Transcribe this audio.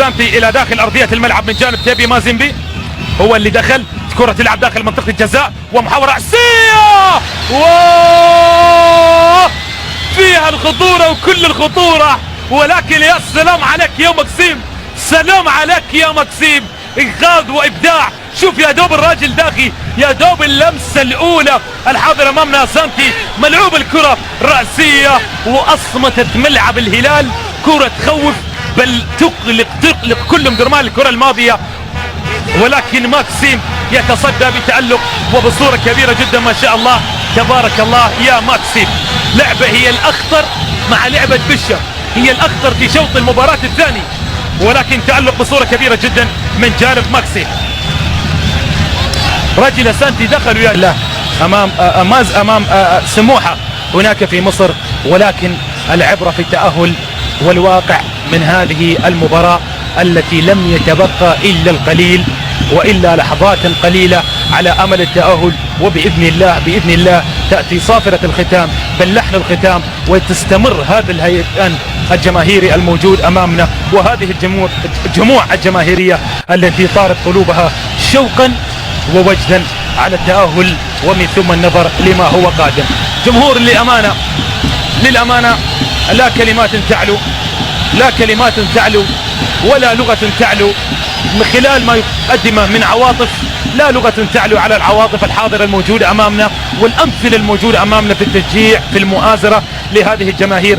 سانتي الى داخل ارضية الملعب من جانب تيبي مازيمبي، هو اللي دخل. كرة تلعب داخل منطقة الجزاء ومحاورة عسية فيها الخطورة وكل الخطورة، ولكن يا سلام عليك يا مكسيم، سلام عليك يا مكسيم، انقاذ وابداع. شوف يا دوب الراجل داخي، يا دوب اللمسة الاولى الحاضرة امامنا سانتي، ملعوب الكرة رأسية واصمتت ملعب الهلال. كرة تخوف بل تقلق كل مدرمان الكرة الماضية، ولكن ماكسيم يتصدى بتألق وبصورة كبيرة جدا ما شاء الله تبارك الله يا ماكسيم. لعبة هي الأخطر مع لعبة بشر، هي الأخطر في شوط المباراة الثاني، ولكن تألق بصورة كبيرة جدا من جانب ماكسيم. رجل سانتي دخلوا يا الله أمام سموحة هناك في مصر، ولكن العبرة في التأهل والواقع من هذه المباراة التي لم يتبقى إلا القليل وإلا لحظات قليلة على أمل التأهل. وبإذن الله تأتي صافرة الختام بل لحن الختام، وتستمر هذا الهيئان الجماهيري الموجود أمامنا، وهذه الجموع الجماهيرية التي طارت قلوبها شوقا ووجدا على التأهل ومن ثم النظر لما هو قادم. جمهور للأمانة لا كلمات تعلو ولا لغة تعلو من خلال ما يقدمه من عواطف، لا لغة تعلو على العواطف الحاضرة الموجودة أمامنا والأمثلة الموجودة أمامنا في التشجيع في المؤازرة لهذه الجماهير.